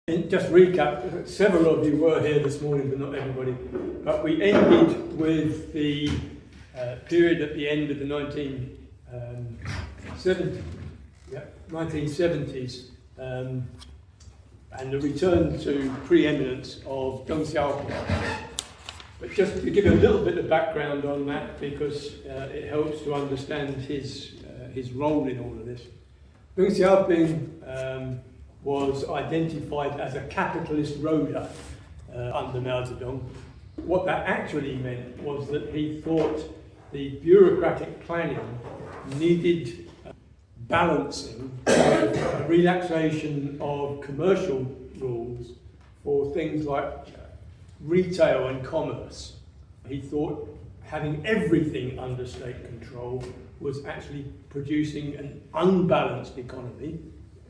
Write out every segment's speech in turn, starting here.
And just recap, several of you were here this morning, but not everybody. But we ended with the period at the end of the 1970s, and the return to preeminence of Deng Xiaoping. But just to give you a little bit of background on that, because it helps to understand his role in all of this. Deng Xiaoping was identified as a capitalist roader under Mao Zedong. What that actually meant was that he thought the bureaucratic planning needed balancing with a relaxation of commercial rules for things like retail and commerce. He thought having everything under state control was actually producing an unbalanced economy,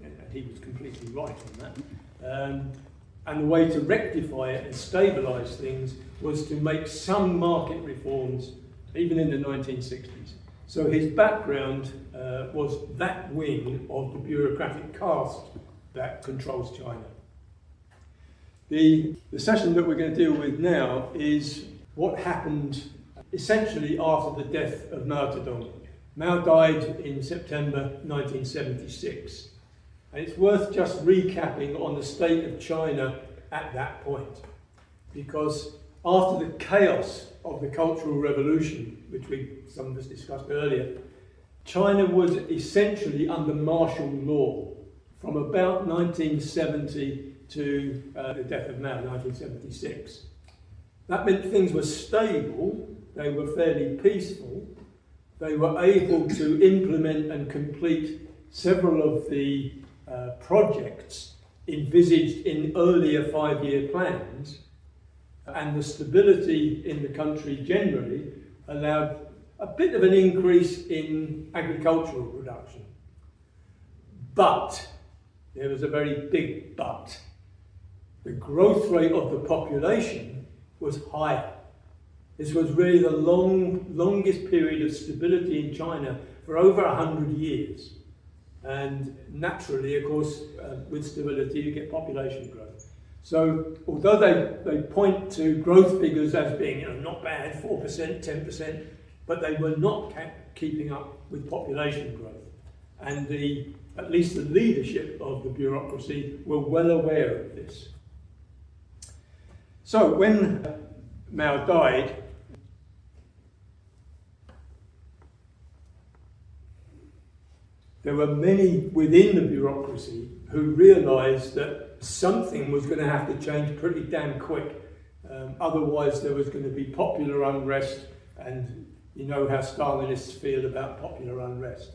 and he was completely right on that. And the way to rectify it and stabilise things was to make some market reforms, even in the 1960s. So his background was that wing of the bureaucratic caste that controls China. The session that we're going to deal with now is what happened essentially after the death of Mao Zedong. Mao died in September 1976. And it's worth just recapping on the state of China at that point. Because after the chaos of the Cultural Revolution, which some of us discussed earlier, China was essentially under martial law from about 1970 to the death of Mao, 1976. That meant things were stable, they were fairly peaceful, they were able to implement and complete several of the projects envisaged in earlier 5-year plans, and the stability in the country generally allowed a bit of an increase in agricultural production. But, there was a very big but. The growth rate of the population was higher. This was really the longest period of stability in China for over 100 years. And naturally, of course, with stability, you get population growth. So, although they point to growth figures as being not bad, 4%, 10%, but they were not keeping up with population growth. And at least the leadership of the bureaucracy were well aware of this. So, when Mao died, there were many within the bureaucracy who realised that something was going to have to change pretty damn quick. Otherwise, there was going to be popular unrest, and you know how Stalinists feel about popular unrest.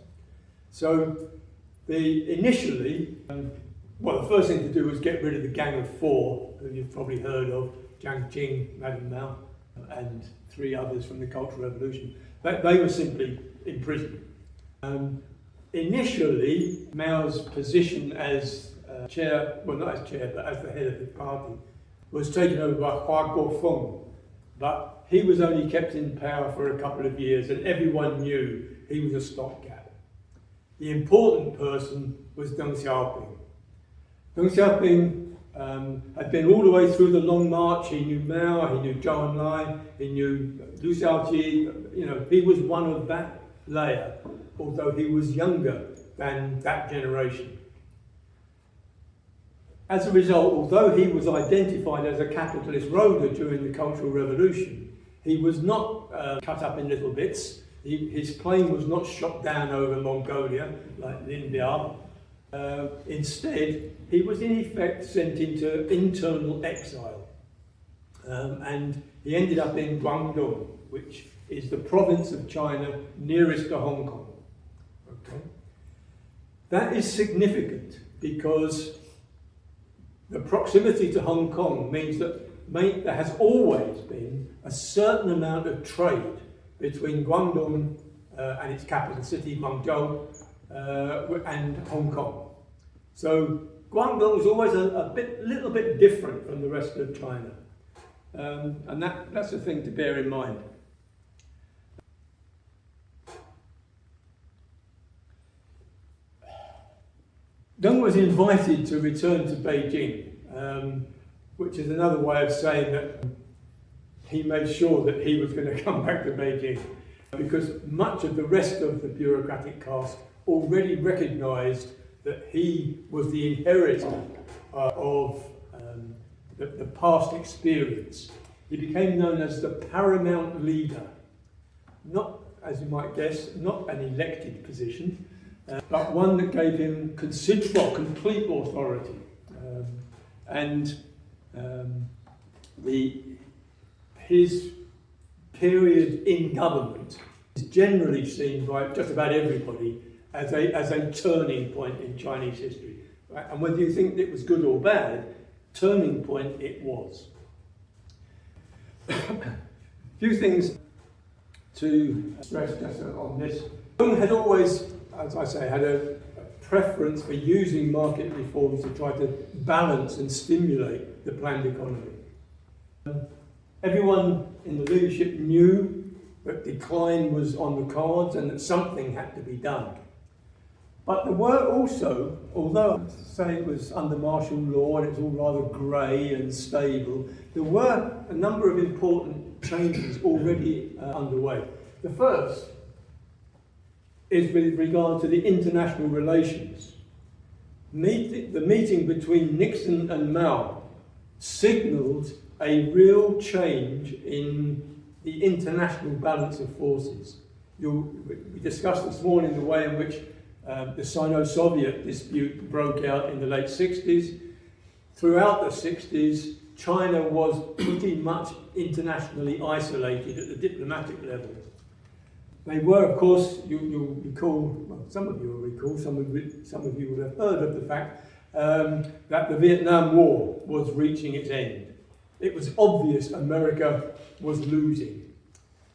So, initially, the first thing to do was get rid of the Gang of Four, who you've probably heard of, Jiang Qing, Madame Mao, and 3 others from the Cultural Revolution. They were simply imprisoned. Initially, Mao's position as chair, well not as chair, but as the head of the party, was taken over by Hua Guofeng. But he was only kept in power for a couple of years, and everyone knew he was a stopgap. The important person was Deng Xiaoping. Deng Xiaoping had been all the way through the Long March. He knew Mao, he knew Zhou Enlai, he knew Liu Xiaoqi. He was one of that layer, although he was younger than that generation. As a result, although he was identified as a capitalist roader during the Cultural Revolution, he was not cut up in little bits. His plane was not shot down over Mongolia like Lin Biao. Instead, he was in effect sent into internal exile. And he ended up in Guangdong, which is the province of China nearest to Hong Kong. Okay? That is significant because the proximity to Hong Kong means that there has always been a certain amount of trade between Guangdong and its capital city, Guangzhou, and Hong Kong. So Guangdong is always a little bit different from the rest of China. And that's a thing to bear in mind. Deng was invited to return to Beijing which is another way of saying that he made sure that he was going to come back to Beijing, because much of the rest of the bureaucratic caste already recognised that he was the inheritor of the past experience. He became known as the paramount leader, not, as you might guess, not an elected position, but one that gave him considerable, complete authority. His period in government is generally seen by just about everybody as a turning point in Chinese history. Right? And whether you think it was good or bad, turning point it was. A few things to stress just on this. Deng had always, as I say, had a preference for using market reforms to try to balance and stimulate the planned economy. Everyone in the leadership knew that decline was on the cards and that something had to be done. But there were also, although I'd say it was under martial law and it was all rather grey and stable, there were a number of important changes already underway. The first is with regard to the international relations. The meeting between Nixon and Mao signalled a real change in the international balance of forces. We discussed this morning the way in which the Sino-Soviet dispute broke out in the late 60s. Throughout the 60s, China was pretty much internationally isolated at the diplomatic level. They were, of course, you'll recall, well, some of you will recall, some of you will have heard of the fact that the Vietnam War was reaching its end. It was obvious America was losing.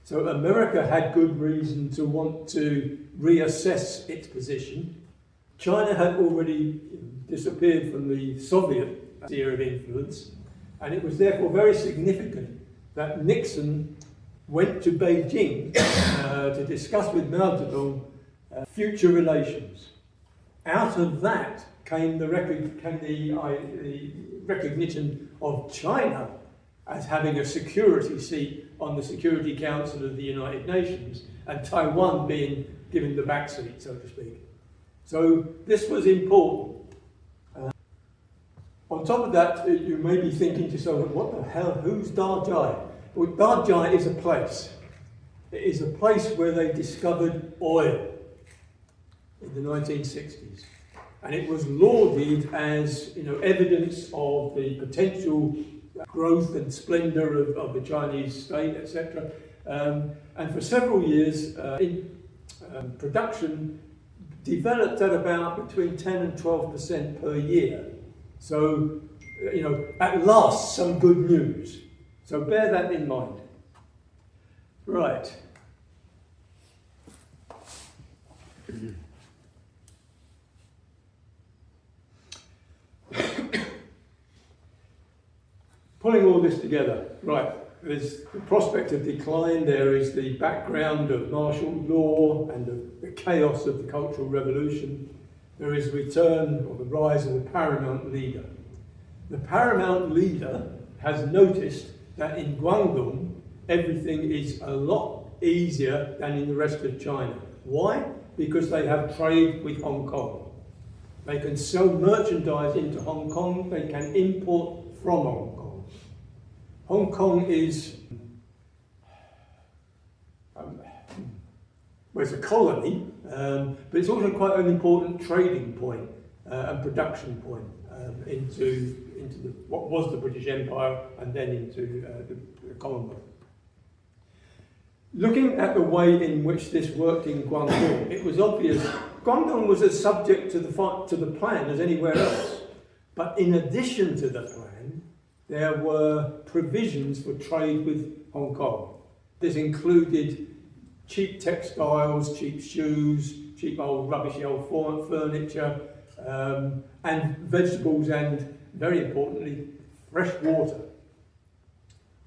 So America had good reason to want to reassess its position. China had already disappeared from the Soviet sphere of influence, and it was therefore very significant that Nixon went to Beijing to discuss with Mao Zedong future relations. Out of that came the recognition of China as having a security seat on the Security Council of the United Nations, and Taiwan being given the back seat, so to speak. So this was important. On top of that, you may be thinking to yourself, what the hell, who's Dajai? Well, Dajai is a place. It is a place where they discovered oil in the 1960s. And it was lauded as, evidence of the potential growth and splendour of the Chinese state, etc. And for several years, production developed at about between 10 and 12% per year. So, at last, some good news. So bear that in mind. Right. Pulling all this together, right, there's the prospect of decline, there is the background of martial law and the chaos of the Cultural Revolution, there is return or the rise of the paramount leader. The paramount leader has noticed that in Guangdong, everything is a lot easier than in the rest of China. Why? Because they have trade with Hong Kong. They can sell merchandise into Hong Kong, they can import from Hong Kong. Hong Kong is, it's a colony, but it's also quite an important trading point and production point into what was the British Empire and then into the Commonwealth. Looking at the way in which this worked in Guangdong, it was obvious Guangdong was as subject to the plan as anywhere else. But in addition to the plan, there were provisions for trade with Hong Kong. This included cheap textiles, cheap shoes, cheap old rubbishy old furniture, and vegetables and, very importantly, fresh water.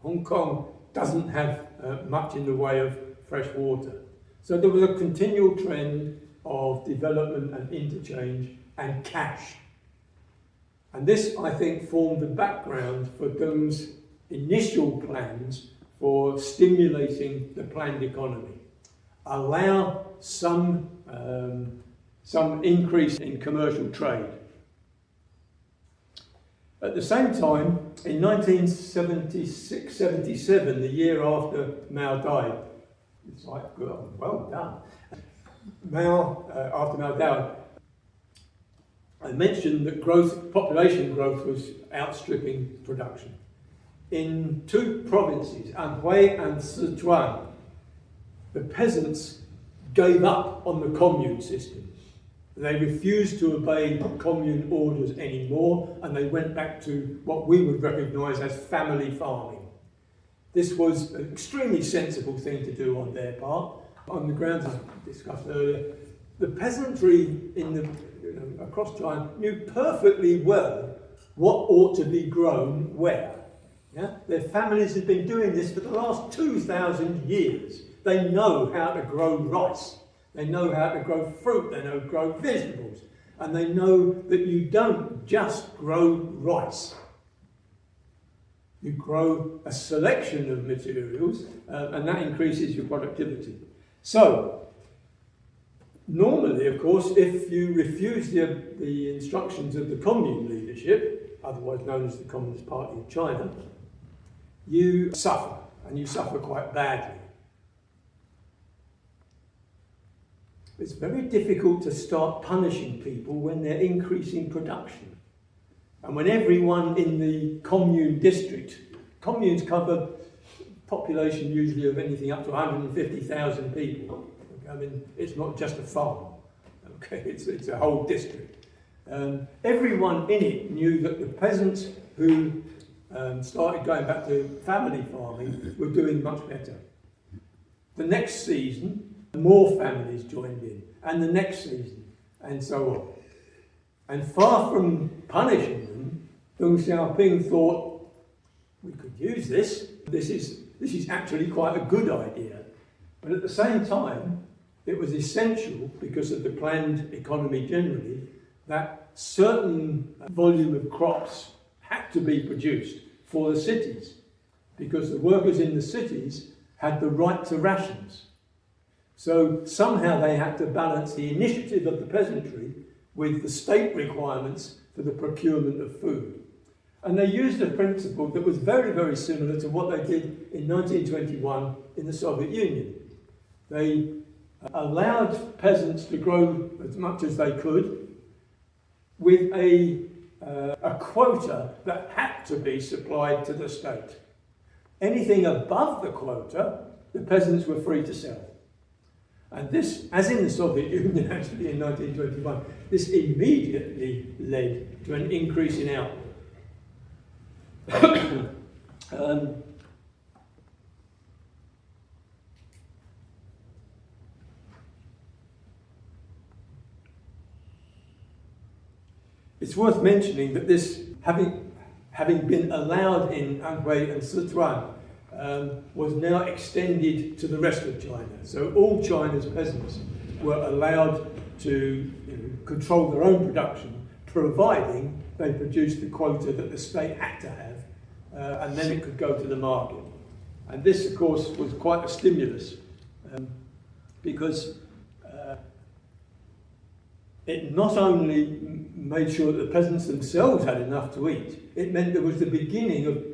Hong Kong doesn't have much in the way of fresh water. So there was a continual trend of development and interchange and cash. And this, I think, formed the background for Deng's initial plans for stimulating the planned economy. Allow some increase in commercial trade. At the same time, in 1976-77, the year after Mao died, it's like, well done. After Mao died, I mentioned that population growth was outstripping production. In two provinces, Anhui and Sichuan, the peasants gave up on the commune system. They refused to obey commune orders anymore, and they went back to what we would recognise as family farming. This was an extremely sensible thing to do on their part. On the grounds as discussed earlier, the peasantry across China knew perfectly well what ought to be grown where. Yeah? Their families had been doing this for the last 2,000 years. They know how to grow rice. They know how to grow fruit, they know how to grow vegetables, and they know that you don't just grow rice. You grow a selection of materials, and that increases your productivity. So, normally, of course, if you refuse the instructions of the commune leadership, otherwise known as the Communist Party of China, you suffer, and you suffer quite badly. It's very difficult to start punishing people when they're increasing production. And when everyone in the commune district, communes cover population usually of anything up to 150,000 people. I mean, it's not just a farm, okay? It's a whole district. Everyone in it knew that the peasants who started going back to family farming were doing much better. The next season, more families joined in, and the next season, and so on. And far from punishing them, Deng Xiaoping thought, we could use this. This is actually quite a good idea. But at the same time, it was essential, because of the planned economy generally, that certain volume of crops had to be produced for the cities, because the workers in the cities had the right to rations. So somehow they had to balance the initiative of the peasantry with the state requirements for the procurement of food. And they used a principle that was very, very similar to what they did in 1921 in the Soviet Union. They allowed peasants to grow as much as they could with a quota that had to be supplied to the state. Anything above the quota, the peasants were free to sell. And this, as in the Soviet Union actually in 1921, this immediately led to an increase in output. It's worth mentioning that this, having been allowed in Anhui and Sichuan, was now extended to the rest of China. So all China's peasants were allowed to control their own production, providing they produced the quota that the state had to have, and then it could go to the market. And this, of course, was quite a stimulus, because it not only made sure that the peasants themselves had enough to eat, it meant there was the beginning of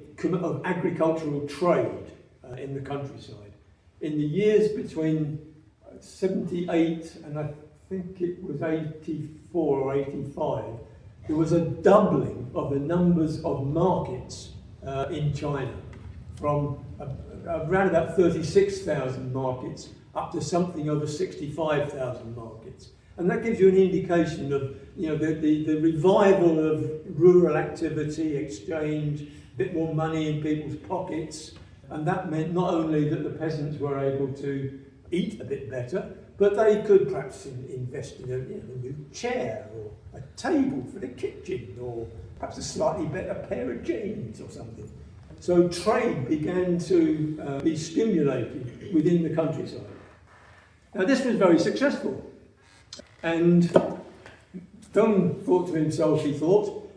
agricultural trade in the countryside. In the years between 78 and I think it was 84 or 85, there was a doubling of the numbers of markets in China, from around about 36,000 markets up to something over 65,000 markets. And that gives you an indication of the revival of rural activity, exchange, a bit more money in people's pockets. And that meant not only that the peasants were able to eat a bit better, but they could perhaps invest in a new chair or a table for the kitchen, or perhaps a slightly better pair of jeans or something. So trade began to be stimulated within the countryside. Now this was very successful. And Deng thought to himself, he thought,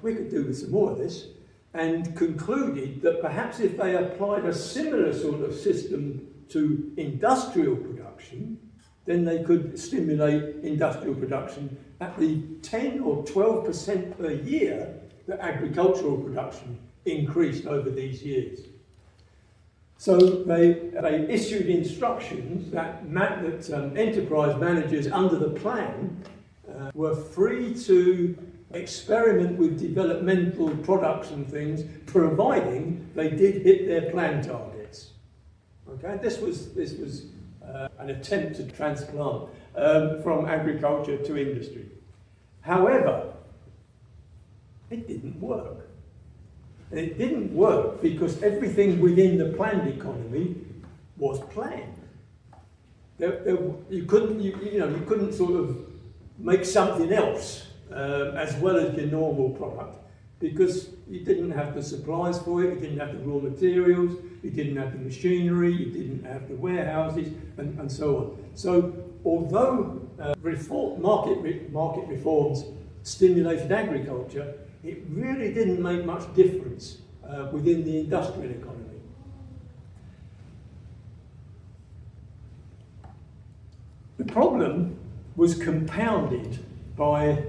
we could do with some more of this, and concluded that perhaps if they applied a similar sort of system to industrial production, then they could stimulate industrial production at the 10 or 12% per year that agricultural production increased over these years. So they issued instructions that enterprise managers under the plan were free to experiment with developmental products and things, providing they did hit their plan targets. Okay, this was an attempt to transplant from agriculture to industry. However, it didn't work. And it didn't work because everything within the planned economy was planned. You couldn't sort of make something else as well as your normal product, because you didn't have the supplies for it, you didn't have the raw materials, you didn't have the machinery, you didn't have the warehouses, and so on. So although market reforms stimulated agriculture, it really didn't make much difference within the industrial economy. The problem was compounded by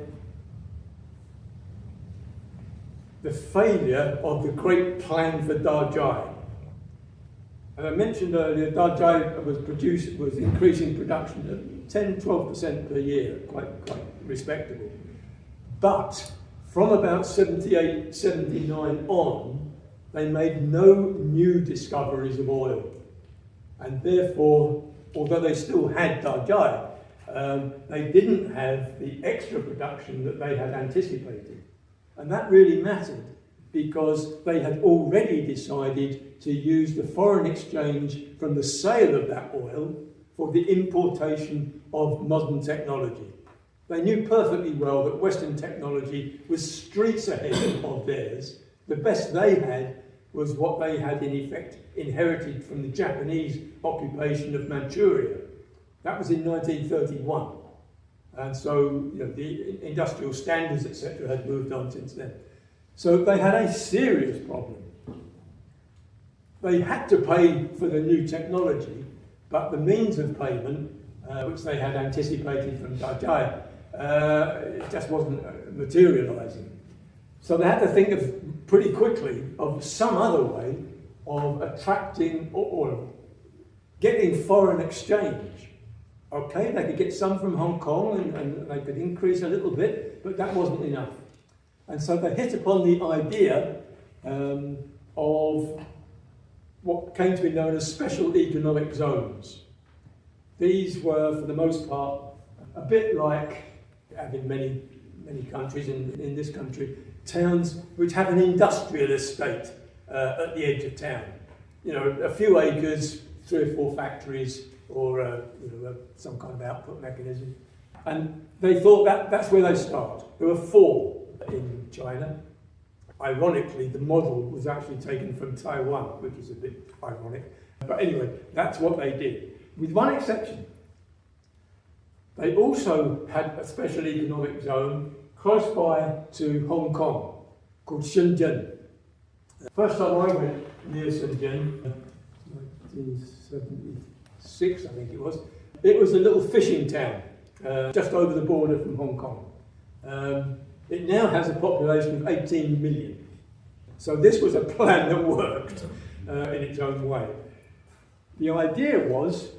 the failure of the great plan for Deng. And I mentioned earlier, Deng was increasing production at 10-12% per year, quite respectable. But from about 78, 79 on, they made no new discoveries of oil. And therefore, although they still had Deng, they didn't have the extra production that they had anticipated. And that really mattered because they had already decided to use the foreign exchange from the sale of that oil for the importation of modern technology. They knew perfectly well that Western technology was streets ahead of theirs. The best they had was what they had in effect inherited from the Japanese occupation of Manchuria. That was in 1931. And so the industrial standards, etc., had moved on since then. So they had a serious problem. They had to pay for the new technology, but the means of payment, which they had anticipated from Deng, it just wasn't materialising. So they had to think of pretty quickly of some other way of attracting or getting foreign exchange. Okay, they could get some from Hong Kong and they could increase a little bit, but that wasn't enough. And so they hit upon the idea of what came to be known as special economic zones. These were, for the most part, a bit like, in many countries, in this country, towns which have an industrial estate at the edge of town. A few acres, 3 or 4 factories, or some kind of output mechanism. And they thought that's where they start. There were 4 in China. Ironically, the model was actually taken from Taiwan, which is a bit ironic. But anyway, that's what they did, with one exception. They also had a special economic zone close by to Hong Kong, called Shenzhen. The first time I went near Shenzhen, 1976, I think it was a little fishing town, just over the border from Hong Kong. It now has a population of 18 million. So this was a plan that worked in its own way. The idea was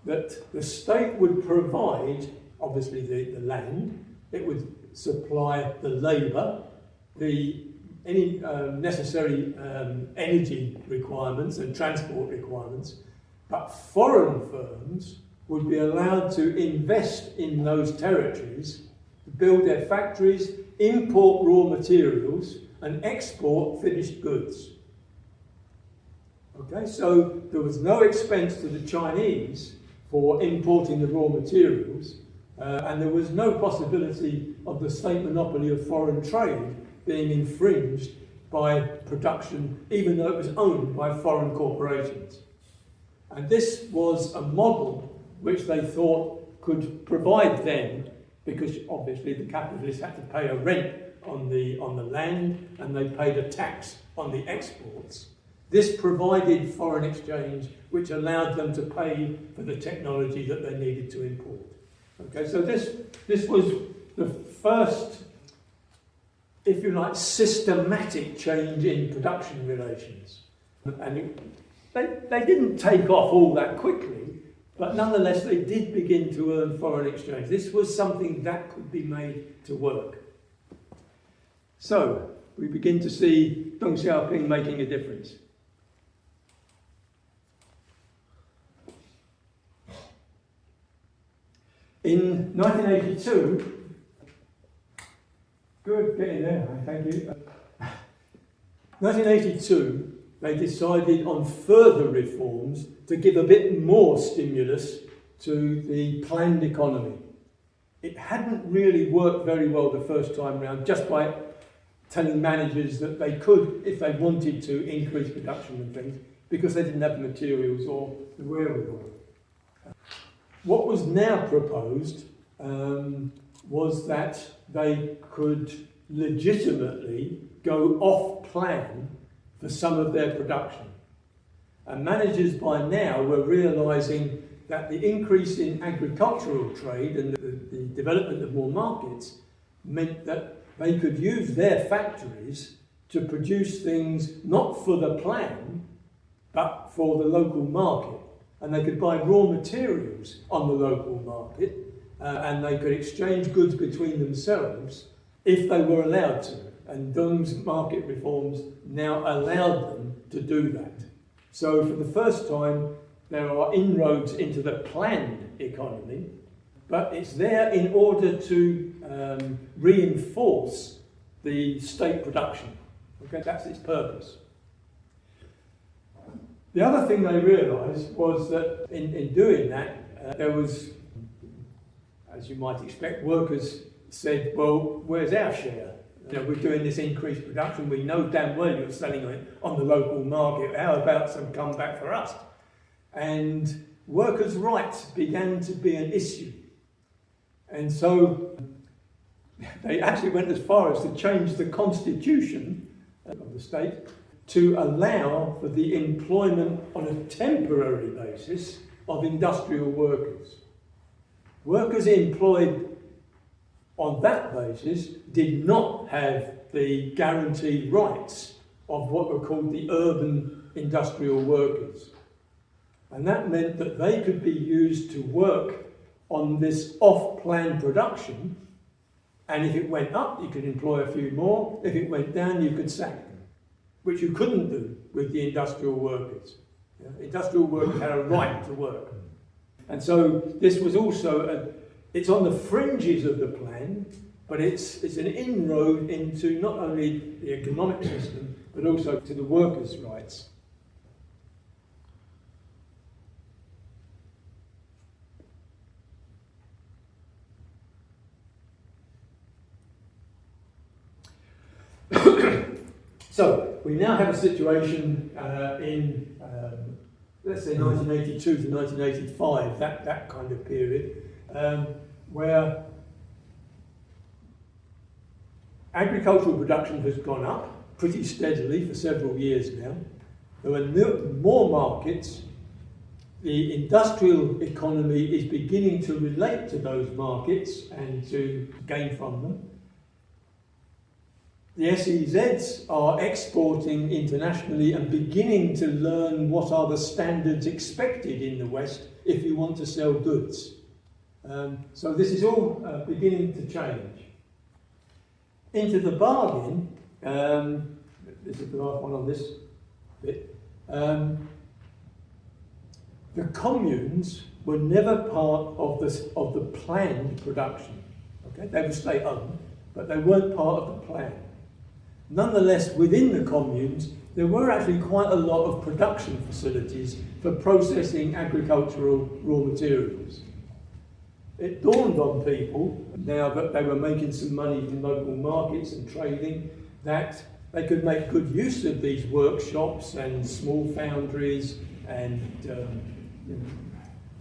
that the state would provide, obviously, the land, it would supply the labour, any necessary energy requirements and transport requirements, but foreign firms would be allowed to invest in those territories, build their factories, import raw materials, and export finished goods. Okay, so there was no expense to the Chinese for importing the raw materials, and there was no possibility of the state monopoly of foreign trade being infringed by production, even though it was owned by foreign corporations. And this was a model which they thought could provide them, because obviously the capitalists had to pay a rent on the land, and they paid a tax on the exports. This provided foreign exchange, which allowed them to pay for the technology that they needed to import. Okay, so this was the first, if you like, systematic change in production relations. And they didn't take off all that quickly, but nonetheless they did begin to earn foreign exchange. This was something that could be made to work. So we begin to see Deng Xiaoping making a difference. In 1982, good, get in there, thank you. 1982, they decided on further reforms to give a bit more stimulus to the planned economy. It hadn't really worked very well the first time round, just by telling managers that they could, if they wanted to, increase production and things, because they didn't have the materials or the wherewithal. What was now proposed was that they could legitimately go off plan for some of their production. And managers by now were realising that the increase in agricultural trade and the development of more markets meant that they could use their factories to produce things not for the plan, but for the local market. And they could buy raw materials on the local market, and they could exchange goods between themselves if they were allowed to. And Deng's market reforms now allowed them to do that. So for the first time, there are inroads into the planned economy, but it's there in order to reinforce the state production. Okay, that's its purpose. The other thing they realised was that in doing that, there was, as you might expect, workers said, well, where's our share? You know, we're doing this increased production, we know damn well you're selling it on the local market, how about some comeback for us? And workers' rights began to be an issue. And so they actually went as far as to change the constitution of the state to allow for the employment on a temporary basis of industrial workers. Workers employed on that basis did not have the guaranteed rights of what were called the urban industrial workers. And that meant that they could be used to work on this off-plan production, and if it went up, you could employ a few more. If it went down, you could sack them, which you couldn't do with the industrial workers. Industrial workers had a right to work. And so this was also, it's on the fringes of the plan, but it's an inroad into not only the economic system, but also to the workers' rights. So we now have a situation in, let's say, 1982 to 1985, that kind of period, where agricultural production has gone up pretty steadily for several years now. There are more markets. The industrial economy is beginning to relate to those markets and to gain from them. The SEZs are exporting internationally and beginning to learn what are the standards expected in the West if you want to sell goods. So this is all beginning to change. Into the bargain, this is the last one on this bit, the communes were never part of the planned production. Okay? They were state-owned, but they weren't part of the plan. Nonetheless, within the communes, there were actually quite a lot of production facilities for processing agricultural raw materials. It dawned on people, now that they were making some money from local markets and trading, that they could make good use of these workshops and small foundries and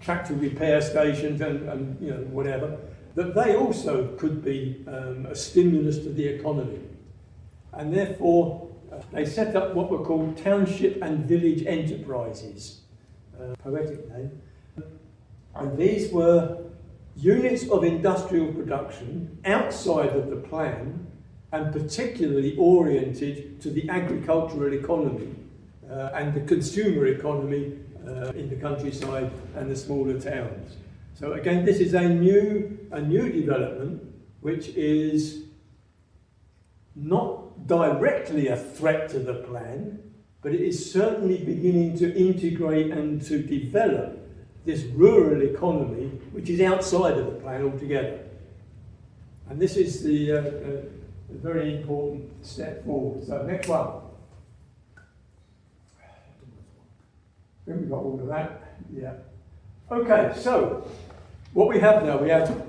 tractor repair stations and whatever, that they also could be a stimulus to the economy. And therefore, they set up what were called township and village enterprises, poetic name. And these were units of industrial production outside of the plan and particularly oriented to the agricultural economy and the consumer economy in the countryside and the smaller towns. So again, this is a new development which is not directly a threat to the plan, but it is certainly beginning to integrate and to develop this rural economy which is outside of the plan altogether. And this is the very important step forward. So next one. I think we've got all of that. Yeah. Okay, so what we have now, we have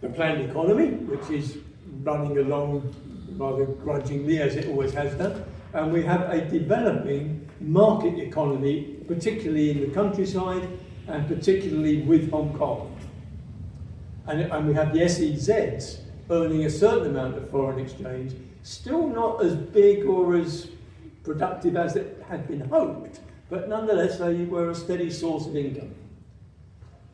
the planned economy, which is running along rather grudgingly, as it always has done, and we have a developing market economy, particularly in the countryside and particularly with Hong Kong. And we have the SEZs earning a certain amount of foreign exchange, still not as big or as productive as it had been hoped, but nonetheless they were a steady source of income.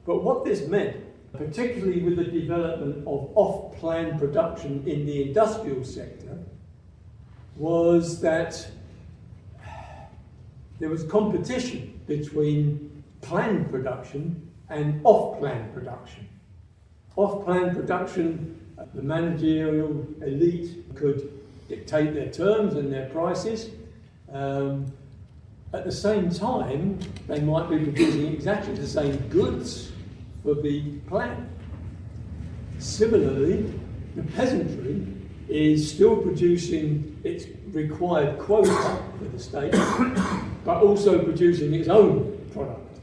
But what this meant, particularly with the development of off-plan production in the industrial sector, was that there was competition between planned production and off-plan production. Off-plan production, the managerial elite could dictate their terms and their prices. At the same time, they might be producing exactly the same goods for the plan. Similarly, the peasantry is still producing its required quota for the state, but also producing its own product.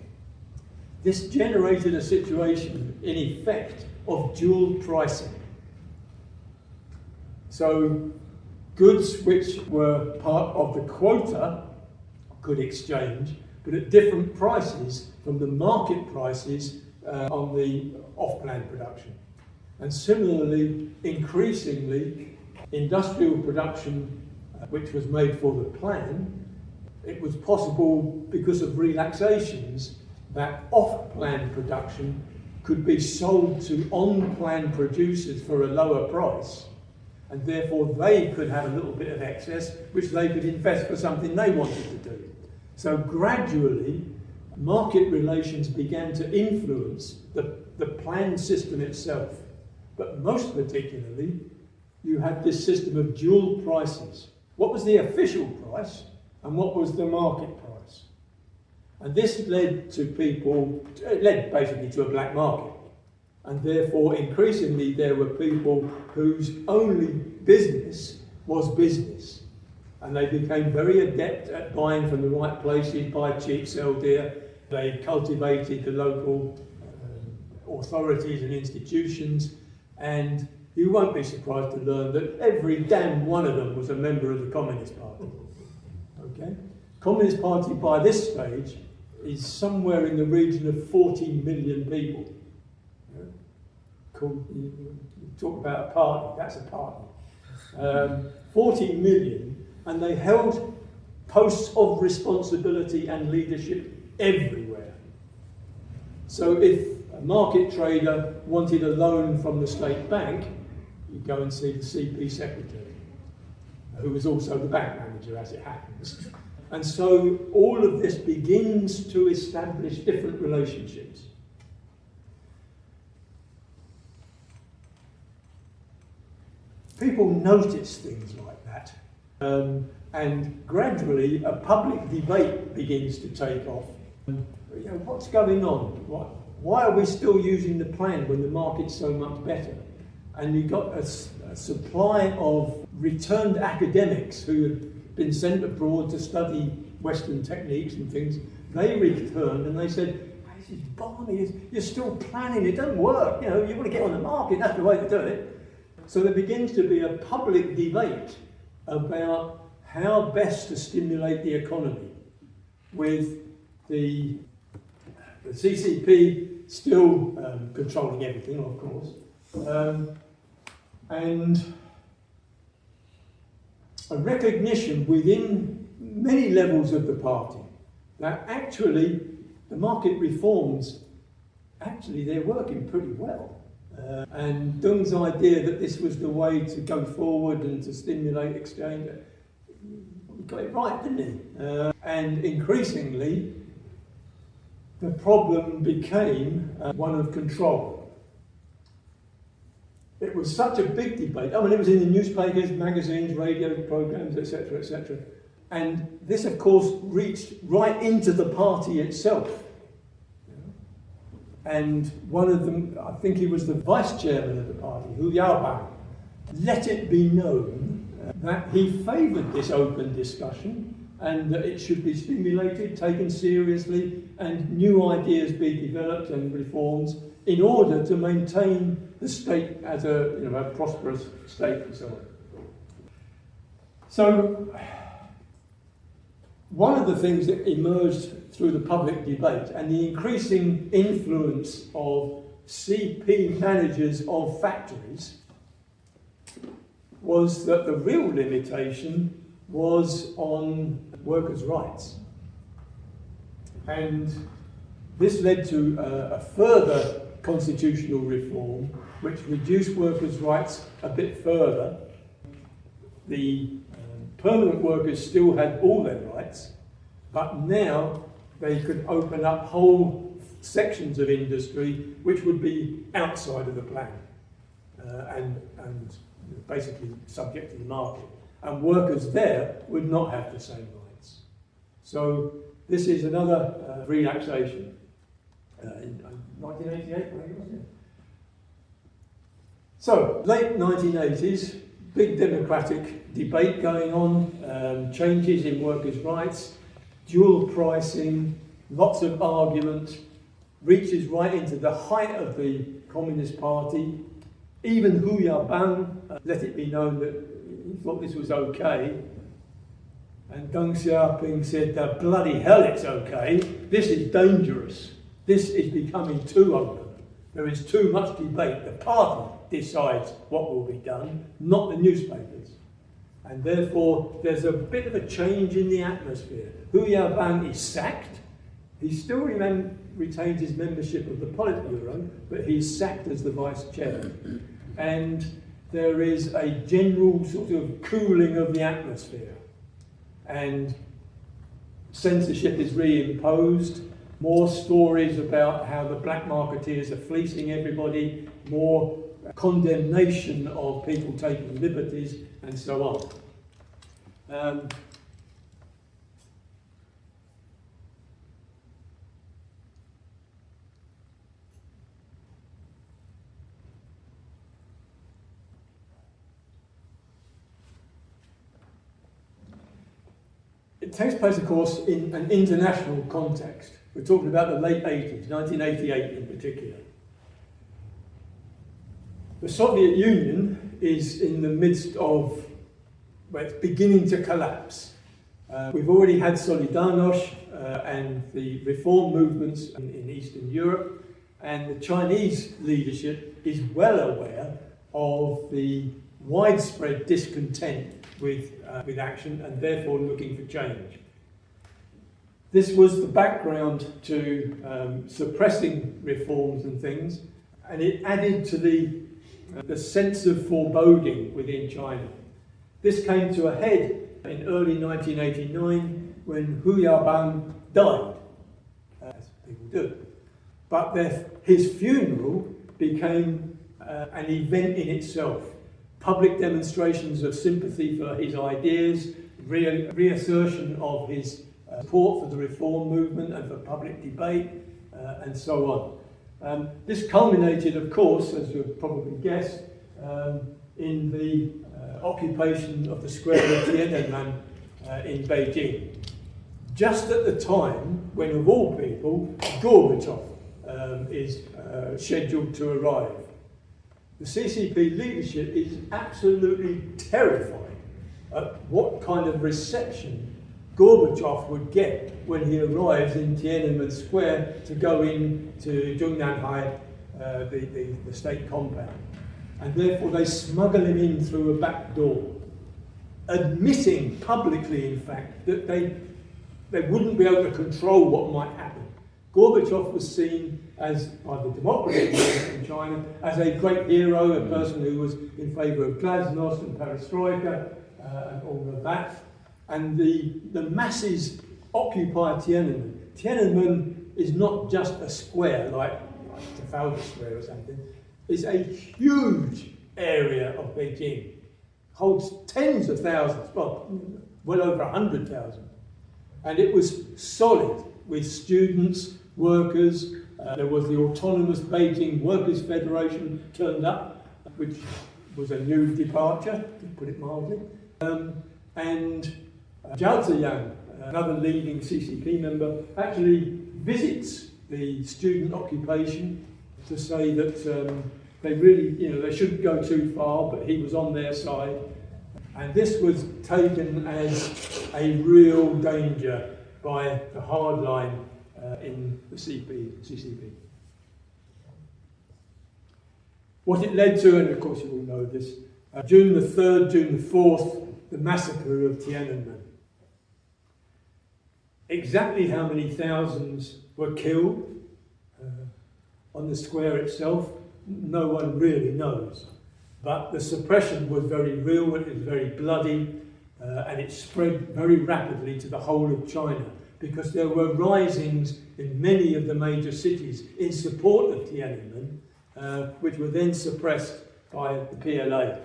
This generated a situation, in effect, of dual pricing. So, goods which were part of the quota could exchange, but at different prices from the market prices on the off-plan production. And similarly, increasingly, industrial production which was made for the plan, it was possible because of relaxations that off-plan production could be sold to on-plan producers for a lower price, and therefore they could have a little bit of excess which they could invest for something they wanted to do. So gradually, market relations began to influence the plan system itself. But most particularly, you had this system of dual prices. What was the official price and what was the market price? And this led basically to a black market. And therefore, increasingly, there were people whose only business was business. And they became very adept at buying from the right places, buy cheap, sell dear. They cultivated the local authorities and institutions, and you won't be surprised to learn that every damn one of them was a member of the Communist Party. Okay? Communist Party by this stage is somewhere in the region of 40 million people. You talk about a party, that's a party. 40 million. And they held posts of responsibility and leadership everywhere. So if a market trader wanted a loan from the state bank, you'd go and see the CP secretary, who was also the bank manager, as it happens. And so all of this begins to establish different relationships. People notice things like that. And gradually a public debate begins to take off. What's going on? Why are we still using the plan when the market's so much better? And you've got a supply of returned academics who had been sent abroad to study Western techniques and things. They returned and they said, this is balmy, you're still planning, it doesn't work. You want to get on the market, that's the way to do it. So there begins to be a public debate about how best to stimulate the economy, with the CCP still controlling everything, of course, And a recognition within many levels of the party that actually the market reforms, actually they're working pretty well. And Deng's idea that this was the way to go forward and to stimulate exchange, he got it right, didn't he? And increasingly, the problem became one of control. It was such a big debate. I mean, it was in the newspapers, magazines, radio programs, etc., etc. And this, of course, reached right into the party itself. And one of them, I think he was the vice chairman of the party, Hu Yaobang, let it be known that he favoured this open discussion and that it should be stimulated, taken seriously, and new ideas be developed and reforms in order to maintain the state as a prosperous state and so on. So, one of the things that emerged through the public debate and the increasing influence of CP managers of factories was that the real limitation was on workers' rights. And this led to a further constitutional reform which reduced workers' rights a bit further. The permanent workers still had all their rights, but now they could open up whole sections of industry which would be outside of the plan and basically subject to the market. And workers there would not have the same rights. So this is another relaxation. In 1988, maybe, wasn't it? So, late 1980s, big democratic debate going on, changes in workers' rights, dual pricing, lots of argument, reaches right into the height of the Communist Party. Even Hu Yaobang let it be known that he thought this was okay. And Deng Xiaoping said, bloody hell it's okay, this is dangerous. This is becoming too open. There is too much debate. The party decides what will be done, not the newspapers. And therefore, there's a bit of a change in the atmosphere. Hu Yaobang is sacked. He still retains his membership of the Politburo, but he's sacked as the vice chair. And there is a general sort of cooling of the atmosphere. And censorship is reimposed. More stories about how the black marketeers are fleecing everybody, more condemnation of people taking liberties, and so on. It takes place, of course, in an international context. We're talking about the late 80s, 1988 in particular. The Soviet Union is in the midst of, well, it's beginning to collapse. We've already had Solidarność and the reform movements in Eastern Europe, and the Chinese leadership is well aware of the widespread discontent with action and therefore looking for change. This was the background to suppressing reforms and things, and it added to the sense of foreboding within China. This came to a head in early 1989 when Hu Yaobang died, as people do. But his funeral became an event in itself. Public demonstrations of sympathy for his ideas, reassertion of his support for the reform movement and for public debate, and so on. This culminated, of course, as you've probably guessed, in the occupation of the square of Tiananmen in Beijing, just at the time when, of all people, Gorbachev is scheduled to arrive. The CCP leadership is absolutely terrified at what kind of reception Gorbachev would get when he arrives in Tiananmen Square to go in to Zhongnanhai, the state compound. and therefore they smuggle him in through a back door, admitting publicly, in fact, that they wouldn't be able to control what might happen. Gorbachev was seen as, by the democracy in China, as a great hero, a person who was in favour of glasnost and perestroika and all of that. And the masses occupy Tiananmen. Tiananmen is not just a square like Trafalgar Square or something. It's a huge area of Beijing. Holds tens of thousands, well over 100,000. And it was solid with students, workers. There was the autonomous Beijing Workers' Federation turned up, which was a new departure, to put it mildly. And Zhao Ziyang, another leading CCP member, actually visits the student occupation to say that they really, they shouldn't go too far, but he was on their side. And this was taken as a real danger by the hard line in the CCP. What it led to, and of course you all know this, June the 3rd, June the 4th, the massacre of Tiananmen. Exactly how many thousands were killed on the square itself, no one really knows. But the suppression was very real, it was very bloody, and it spread very rapidly to the whole of China, because there were risings in many of the major cities in support of Tiananmen, which were then suppressed by the PLA.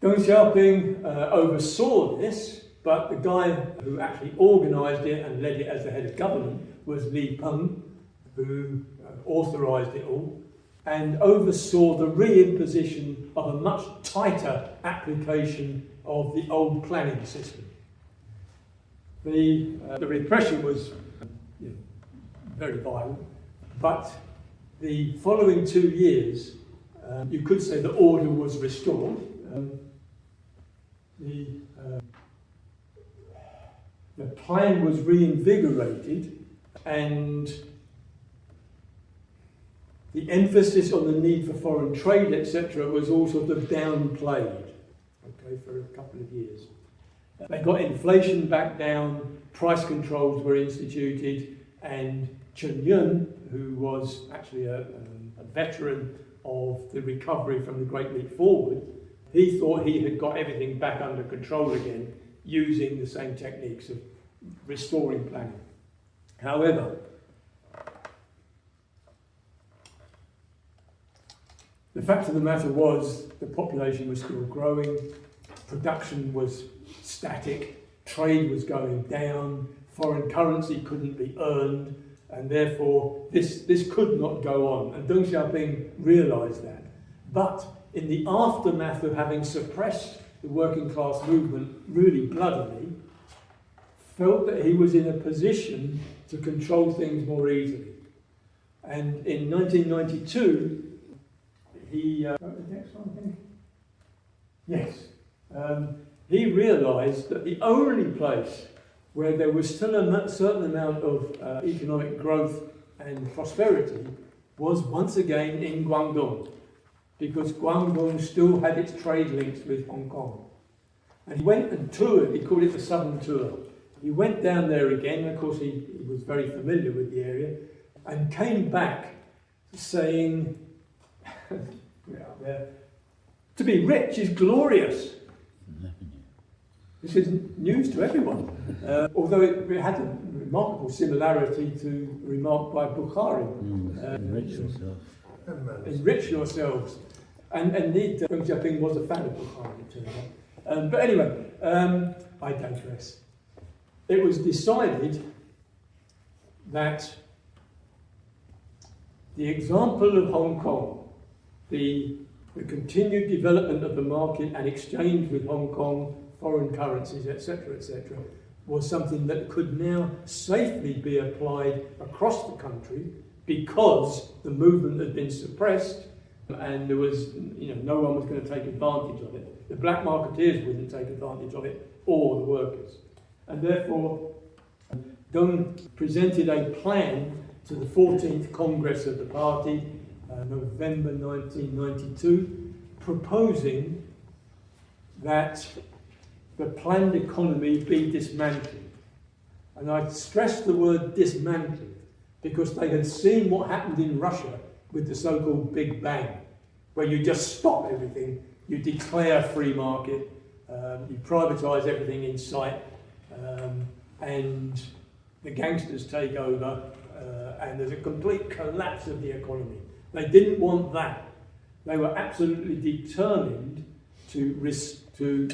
Deng Xiaoping oversaw this, but the guy who actually organised it and led it as the head of government was Li Peng, who authorised it all, and oversaw the reimposition of a much tighter application of the old planning system. The repression was very violent, but the following 2 years, you could say the order was restored. The plan was reinvigorated, and the emphasis on the need for foreign trade, etc., was all sort of downplayed, for a couple of years. They got inflation back down, price controls were instituted, and Chen Yun, who was actually a veteran of the recovery from the Great Leap Forward, he thought he had got everything back under control again, using the same techniques of restoring planning. However, the fact of the matter was the population was still growing, production was static, trade was going down, foreign currency couldn't be earned, and therefore this could not go on. And Deng Xiaoping realised that. But in the aftermath of having suppressed the working class movement really bloodily, felt that he was in a position to control things more easily. And in 1992, he wrote the next one, I think. Yes. He realised that the only place where there was still a certain amount of economic growth and prosperity was once again in Guangdong, because Guangdong still had its trade links with Hong Kong. And he went and toured, he called it the Southern Tour. He went down there again, of course he was very familiar with the area, and came back saying, to be rich is glorious. This is news to everyone, although it had a remarkable similarity to a remark by Bukhari. Enrich yourself. Enrich yourselves. And indeed, Deng Xiaoping was a fan of Bukhari, it turned out. But anyway, I digress. It was decided that the example of Hong Kong, the continued development of the market and exchange with Hong Kong, foreign currencies, etc., was something that could now safely be applied across the country, because the movement had been suppressed and there was, no one was going to take advantage of it. The black marketeers wouldn't take advantage of it, or the workers. And therefore, Deng presented a plan to the 14th Congress of the party November 1992, proposing that the planned economy be dismantled. And I stress the word dismantled because they had seen what happened in Russia with the so-called Big Bang, where you just stop everything, you declare free market, you privatise everything in sight, and the gangsters take over, and there's a complete collapse of the economy. They didn't want that. They were absolutely determined to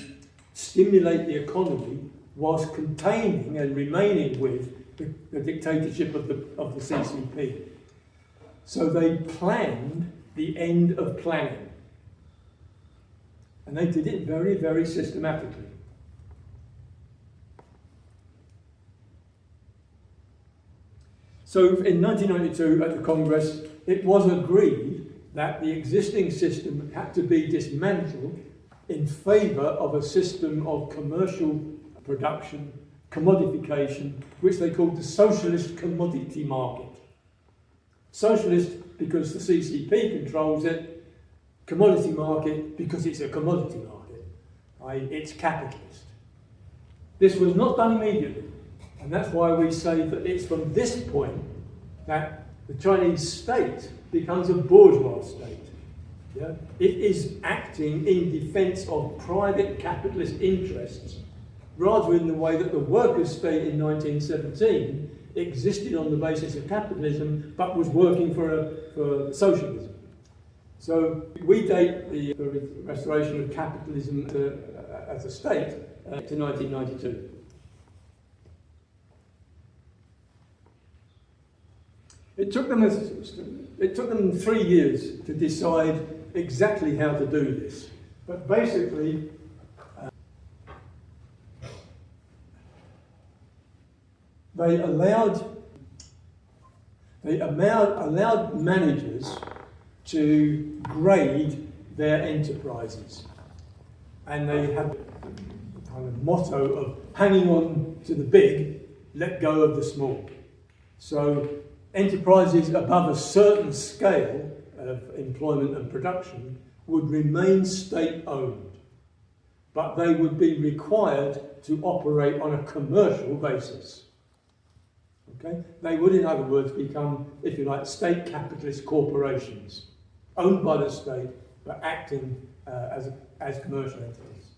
stimulate the economy whilst containing and remaining with the dictatorship of the CCP. So they planned the end of planning. And they did it very, very systematically. So in 1992 at the Congress, it was agreed that the existing system had to be dismantled in favour of a system of commercial production, commodification, which they called the socialist commodity market. Socialist because the CCP controls it, commodity market because it's a commodity market, i.e. it's capitalist. This was not done immediately, and that's why we say that it's from this point that the Chinese state becomes a bourgeois state. Yeah? It is acting in defence of private capitalist interests, rather in the way that the workers' state in 1917 existed on the basis of capitalism, but was working for socialism. So we date the restoration of capitalism as a state to 1992. It took them 3 years to decide exactly how to do this, but basically they allowed managers to grade their enterprises, and they had the kind of motto of hanging on to the big, let go of the small. So enterprises above a certain scale of employment and production would remain state-owned, but they would be required to operate on a commercial basis. Okay? They would, in other words, become, if you like, state capitalist corporations, owned by the state, but acting as commercial entities.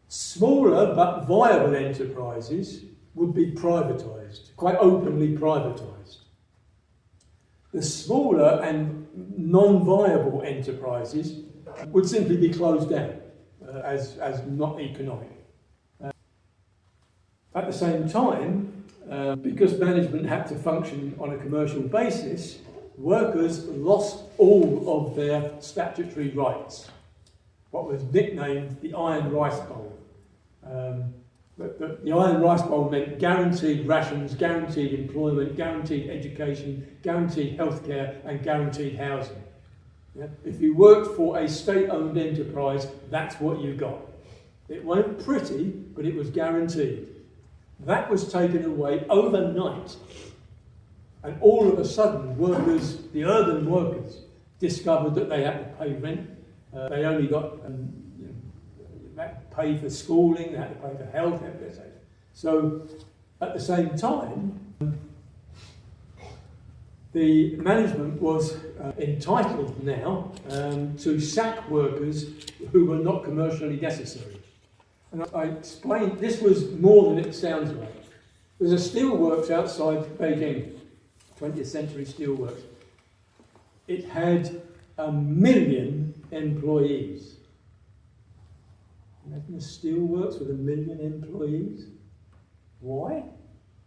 Smaller but viable enterprises would be privatised, quite openly privatised. The smaller and non-viable enterprises would simply be closed down as not economic. At the same time, because management had to function on a commercial basis, workers lost all of their statutory rights, what was nicknamed the Iron Rice Bowl. The Iron Rice Bowl meant guaranteed rations, guaranteed employment, guaranteed education, guaranteed healthcare, and guaranteed housing. Yeah? If you worked for a state-owned enterprise, that's what you got. It weren't pretty, but it was guaranteed. That was taken away overnight, and all of a sudden, workers, the urban workers, discovered that they had to pay rent. They only got they had to pay for schooling, they had to pay for health, etc. So, at the same time, the management was entitled now to sack workers who were not commercially necessary. And I explained this was more than it sounds like. There's a steelworks outside Beijing, 20th century steelworks. It had 1 million employees. Imagine a steelworks with 1 million employees. Why?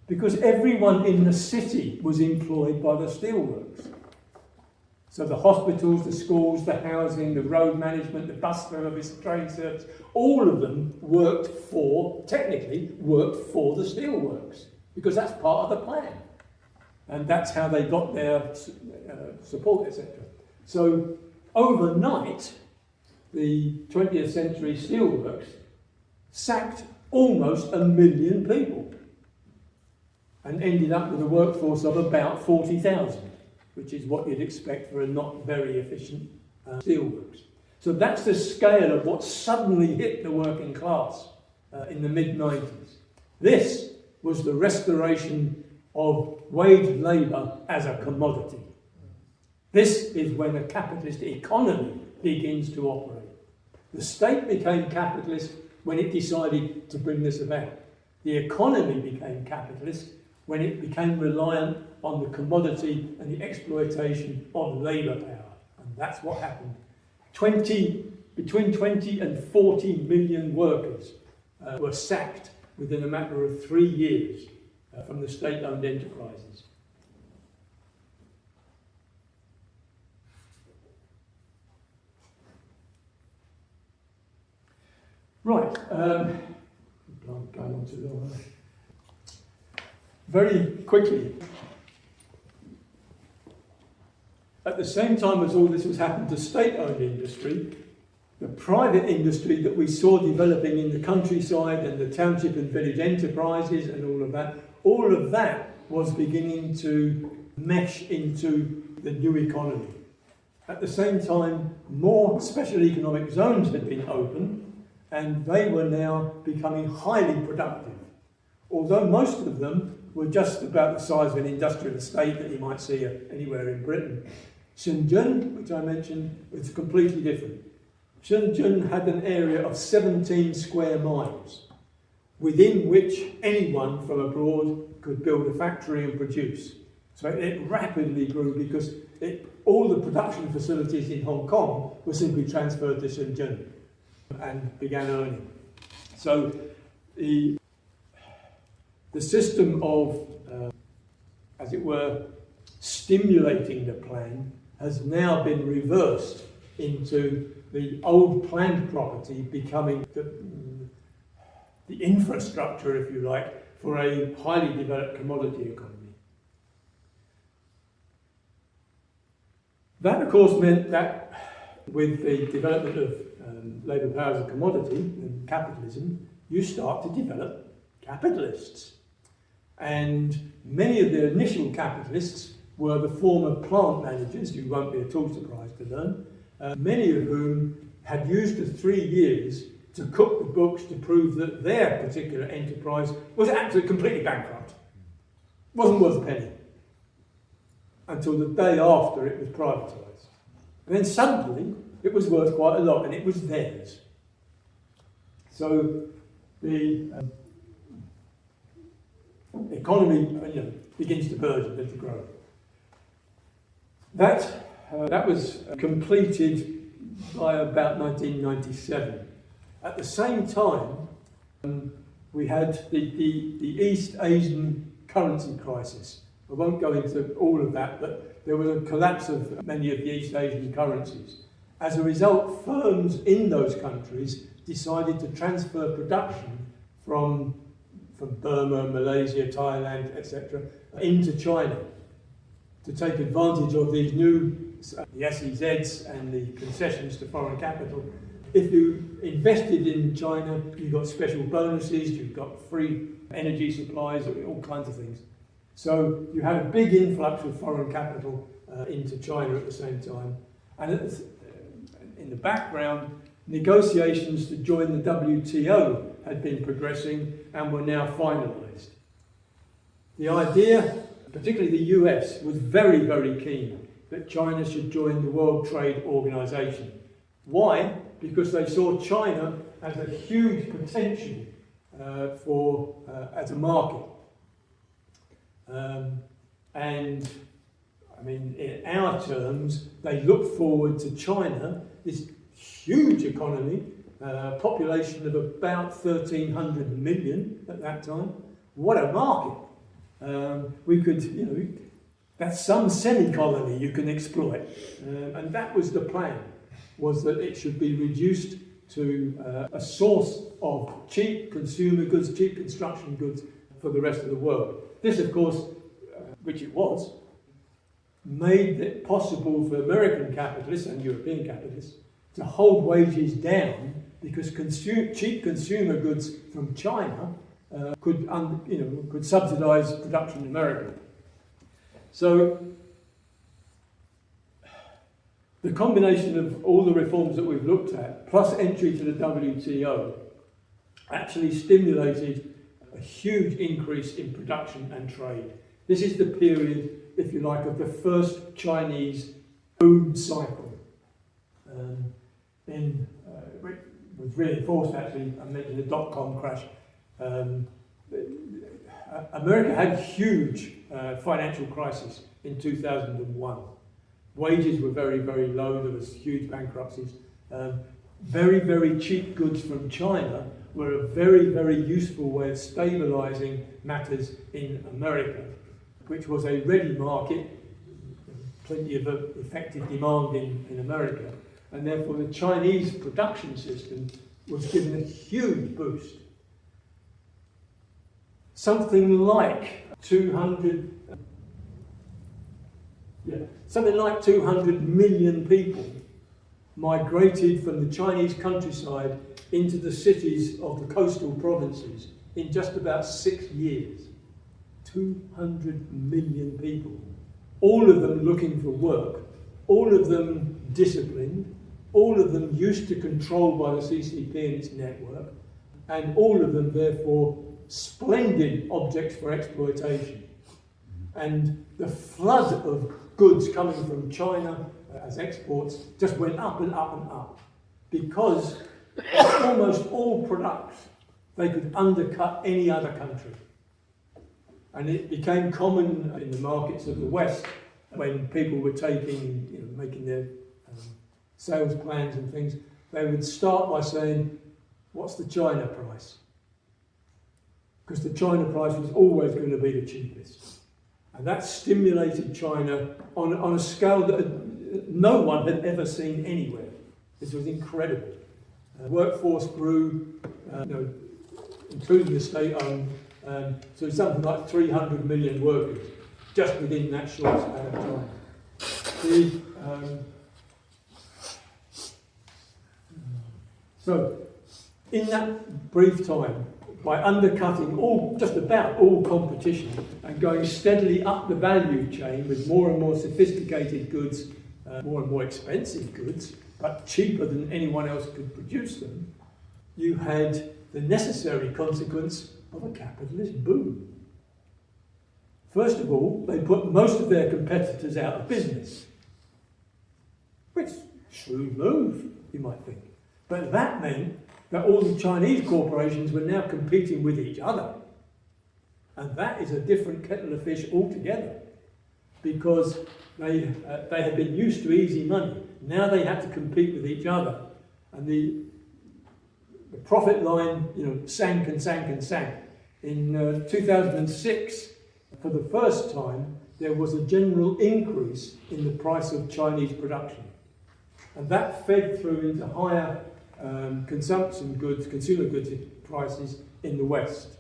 Because everyone in the city was employed by the steelworks. So the hospitals, the schools, the housing, the road management, the bus service, the train service, all of them technically worked for the steelworks, because that's part of the plan. And that's how they got their support, etc. So overnight, the 20th century steelworks sacked almost 1 million people and ended up with a workforce of about 40,000, which is what you'd expect for a not very efficient steelworks. So that's the scale of what suddenly hit the working class in the mid-90s. This was the restoration of wage labour as a commodity. This is when a capitalist economy begins to operate. The state became capitalist when it decided to bring this about. The economy became capitalist when it became reliant on the commodity and the exploitation of labour power. And that's what happened. Between 20 and 40 million workers were sacked within a matter of 3 years from the state-owned enterprises. Right, going on too long. Very quickly, at the same time as all this was happening to state-owned industry, the private industry that we saw developing in the countryside and the township and village enterprises and all of that was beginning to mesh into the new economy. At the same time, more special economic zones had been opened, and they were now becoming highly productive. Although most of them were just about the size of an industrial estate that you might see anywhere in Britain. Shenzhen, which I mentioned, was completely different. Shenzhen had an area of 17 square miles, within which anyone from abroad could build a factory and produce. So it rapidly grew because all the production facilities in Hong Kong were simply transferred to Shenzhen and began earning. So the system of, as it were, stimulating the plan has now been reversed into the old planned property becoming the infrastructure, if you like, for a highly developed commodity economy. That, of course, meant that with the development of labour power as a commodity and capitalism, you start to develop capitalists. And many of the initial capitalists were the former plant managers, you won't be at all surprised to learn, many of whom had used the 3 years to cook the books to prove that their particular enterprise was absolutely completely bankrupt. Wasn't worth a penny. Until the day after it was privatised. And then suddenly it was worth quite a lot and it was theirs. So the economy begins to burgeon and to grow. That was completed by about 1997. At the same time, we had the East Asian currency crisis. I won't go into all of that, but there was a collapse of many of the East Asian currencies. As a result, firms in those countries decided to transfer production from Burma, Malaysia, Thailand, etc., into China to take advantage of these new the SEZs and the concessions to foreign capital. If you invested in China, you got special bonuses, you got free energy supplies, all kinds of things. So you had a big influx of foreign capital into China at the same time. And in the background, negotiations to join the WTO had been progressing and were now finalised. The idea, particularly the US, was very, very keen that China should join the World Trade Organization. Why? Because they saw China as a huge potential as a market. And I mean, in our terms, they look forward to China, this huge economy, population of about 1,300 million at that time. What a market! We could, that's some semi-colony you can exploit. And that was the plan, was that it should be reduced to a source of cheap consumer goods, cheap construction goods for the rest of the world. This, of course, which it was, made it possible for American capitalists and European capitalists to hold wages down because cheap consumer goods from China could subsidise production in America. So The combination of all the reforms that we've looked at, plus entry to the WTO, actually stimulated a huge increase in production and trade. This is the period, if you like, of the first Chinese boom cycle. It was reinforced, actually, I mentioned the dot-com crash. America had a huge financial crisis in 2001. Wages were very, very low, there was huge bankruptcies. Very, very cheap goods from China were a very, very useful way of stabilising matters in America, which was a ready market, plenty of effective demand in America, and therefore the Chinese production system was given a huge boost. Something like 200 million people migrated from the Chinese countryside into the cities of the coastal provinces in just about 6 years. 200 million people, all of them looking for work, all of them disciplined, all of them used to control by the CCP and its network, and all of them therefore splendid objects for exploitation. And the flood of goods coming from China as exports just went up and up and up, because almost all products they could undercut any other country. And it became common in the markets of the West when people were making their sales plans and things, they would start by saying, what's the China price? Because the China price was always going to be the cheapest. And that stimulated China on a scale that no one had ever seen anywhere. This was incredible. Workforce grew, including the state-owned, so something like 300 million workers just within that short span of time. So, in that brief time, by undercutting just about all competition and going steadily up the value chain with more and more sophisticated goods, more and more expensive goods, but cheaper than anyone else could produce them, you had the necessary consequence of a capitalist boom. First of all, they put most of their competitors out of business, which shrewd move, you might think. But that meant that all the Chinese corporations were now competing with each other. And that is a different kettle of fish altogether, because they had been used to easy money. Now they had to compete with each other. And the profit line, sank and sank and sank. In 2006, for the first time, there was a general increase in the price of Chinese production. And that fed through into higher consumer goods prices in the West.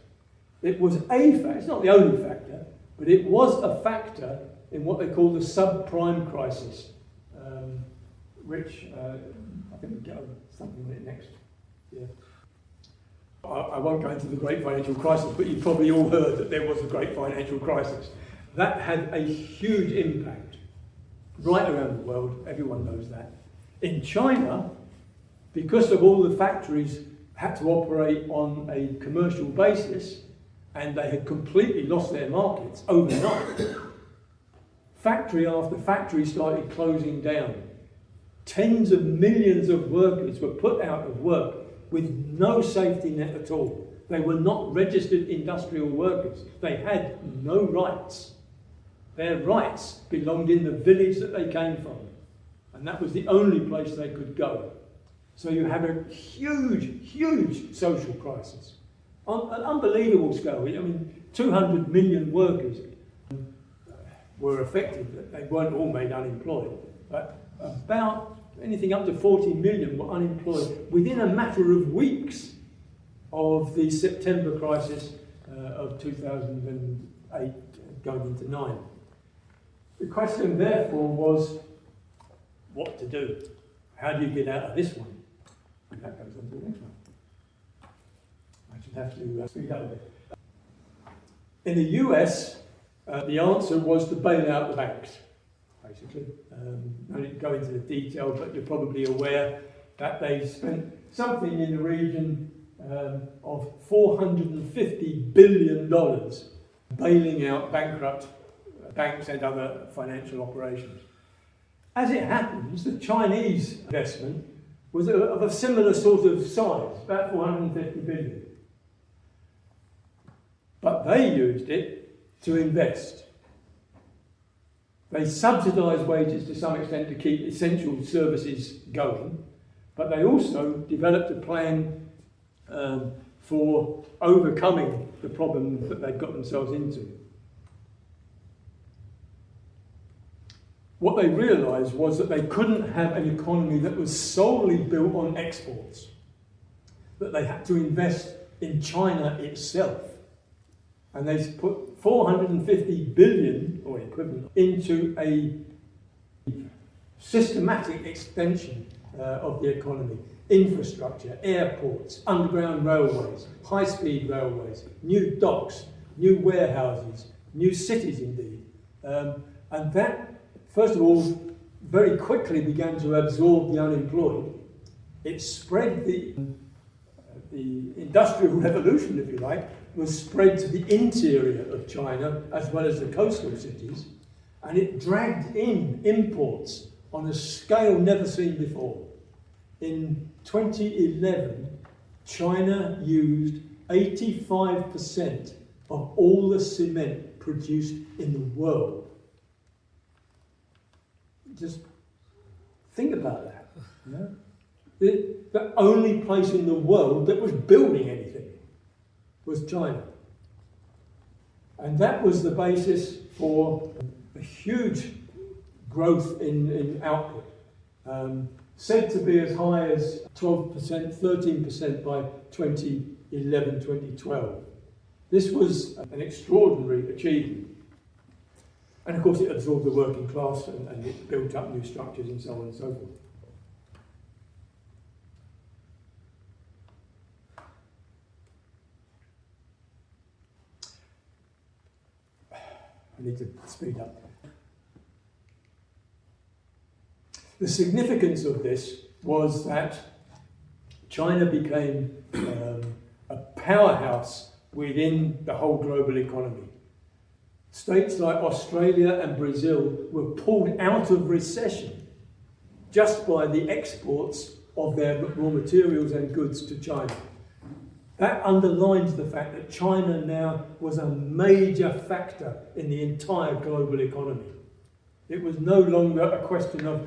It was a factor, it's not the only factor, but it was a factor in what they call the subprime crisis, which I think we'll get something on it next. Yeah. I won't go into the Great Financial Crisis, but you've probably all heard that there was a Great Financial Crisis. That had a huge impact right around the world, everyone knows that. In China, because of all the factories had to operate on a commercial basis, and they had completely lost their markets overnight, factory after factory started closing down. Tens of millions of workers were put out of work with no safety net at all. They were not registered industrial workers. They had no rights. Their rights belonged in the village that they came from. And that was the only place they could go. So you have a huge, huge social crisis. On an unbelievable scale. 200 million workers were affected. They weren't all made unemployed. But about anything up to 40 million were unemployed within a matter of weeks of the September crisis of 2008 going into 9. The question therefore was what to do. How do you get out of this one? And that goes on to the next one. I should have to speed up a bit. In the US, the answer was to bail out the banks. basically. I don't go into the detail, but you're probably aware that they spent something in the region of $450 billion bailing out bankrupt banks and other financial operations. As it happens, the Chinese investment was of a similar sort of size, about 450 billion. But they used it to invest. They subsidised wages to some extent to keep essential services going, but they also developed a plan for overcoming the problem that they'd got themselves into. What they realised was that they couldn't have an economy that was solely built on exports, that they had to invest in China itself. And they put 450 billion, or equivalent, into a systematic extension of the economy. Infrastructure, airports, underground railways, high-speed railways, new docks, new warehouses, new cities indeed. And that, first of all, very quickly began to absorb the unemployed. It spread the industrial revolution, if you like, was spread to the interior of China as well as the coastal cities, and it dragged in imports on a scale never seen before. In 2011, China used 85% of all the cement produced in the world. Just think about that. You know? The only place in the world that was building anything was China. And that was the basis for a huge growth in output, said to be as high as 12%, 13% by 2011, 2012. This was an extraordinary achievement. And of course it absorbed the working class and it built up new structures and so on and so forth. I need to speed up. The significance of this was that China became a powerhouse within the whole global economy. States like Australia and Brazil were pulled out of recession just by the exports of their raw materials and goods to China. That underlines the fact that China now was a major factor in the entire global economy. It was no longer a question of,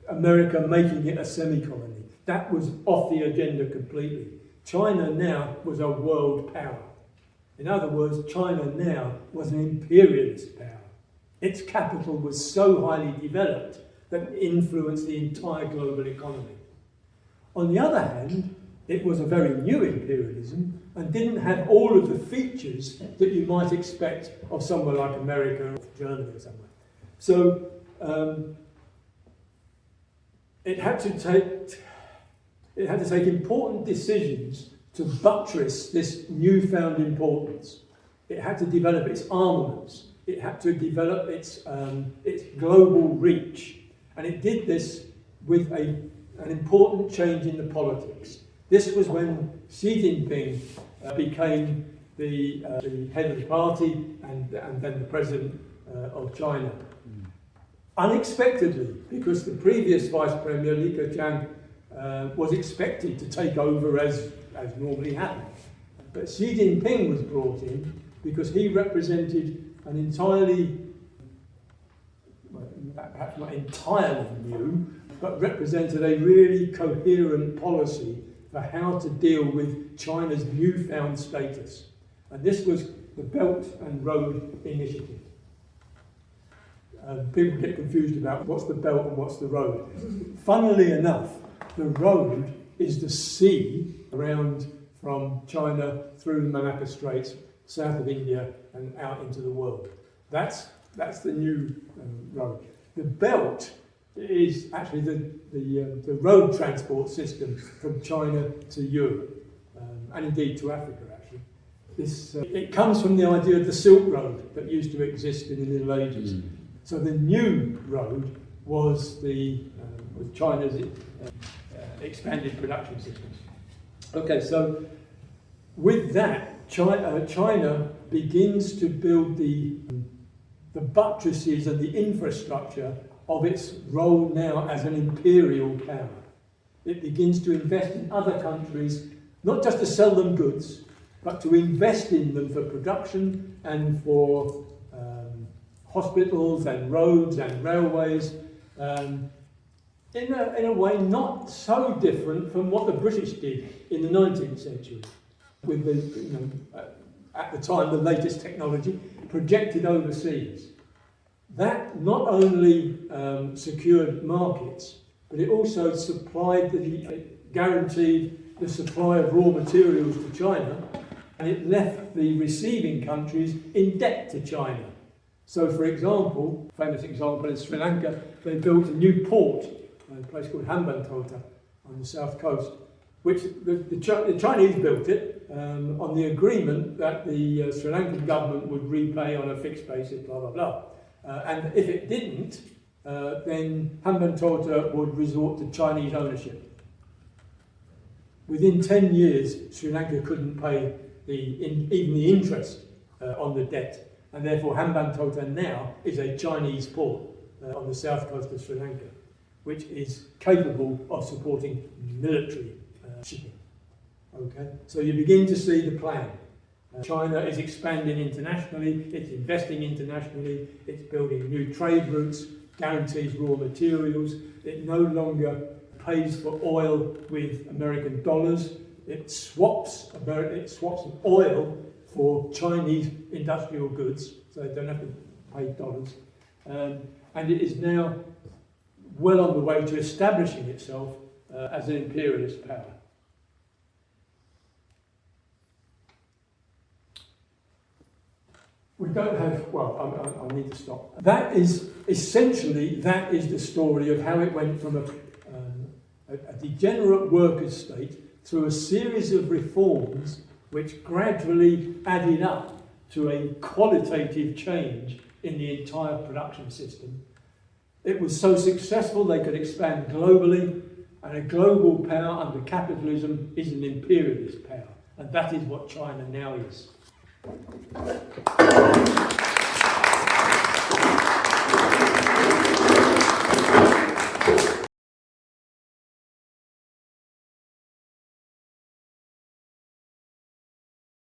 America making it a semi-colony. That was off the agenda completely. China now was a world power. In other words, China now was an imperialist power. Its capital was so highly developed that it influenced the entire global economy. On the other hand, it was a very new imperialism and didn't have all of the features that you might expect of somewhere like America or Germany or somewhere. So it had to take important decisions to buttress this newfound importance. It had to develop its armaments. It had to develop its global reach. And it did this with an important change in the politics. This was when Xi Jinping became the head of the party and then the president of China. Unexpectedly, because the previous vice premier, Li Keqiang, was expected to take over as normally happened. But Xi Jinping was brought in because he represented an entirely, well, perhaps not entirely new, but represented a really coherent policy for how to deal with China's newfound status. And this was the Belt and Road Initiative. People get confused about what's the belt and what's the road. Funnily enough, the road is the sea around from China through the Malacca Straits, south of India and out into the world. That's the new road. The belt is actually the road transport system from China to Europe and indeed to Africa actually. It comes from the idea of the Silk Road that used to exist in the Middle Ages. So the new road was was China's expanded production systems. Okay, so with that, China begins to build the buttresses and the infrastructure of its role now as an imperial power. It begins to invest in other countries, not just to sell them goods, but to invest in them for production and for hospitals and roads and railways, in a way not so different from what the British did in the 19th century, with at the time the latest technology projected overseas. That not only secured markets, but it also guaranteed the supply of raw materials to China, and it left the receiving countries in debt to China. So, for example, famous example in Sri Lanka, they built a new port, a place called Hambantota on the south coast, which the Chinese built it on the agreement that the Sri Lankan government would repay on a fixed basis, blah, blah, blah. And if it didn't, then Hambantota would resort to Chinese ownership. Within 10 years, Sri Lanka couldn't pay even the interest on the debt, and therefore Hambantota now is a Chinese port on the south coast of Sri Lanka, which is capable of supporting military shipping. Okay, so you begin to see the plan. China is expanding internationally, it's investing internationally, it's building new trade routes, guarantees raw materials, it no longer pays for oil with American dollars, it swaps oil for Chinese industrial goods, so they don't have to pay dollars. And it is now well on the way to establishing itself as an imperialist power. We don't have, well, I need to stop. That is the story of how it went from a degenerate workers' state through a series of reforms which gradually added up to a qualitative change in the entire production system. It was so successful they could expand globally, and a global power under capitalism is an imperialist power, and that is what China now is.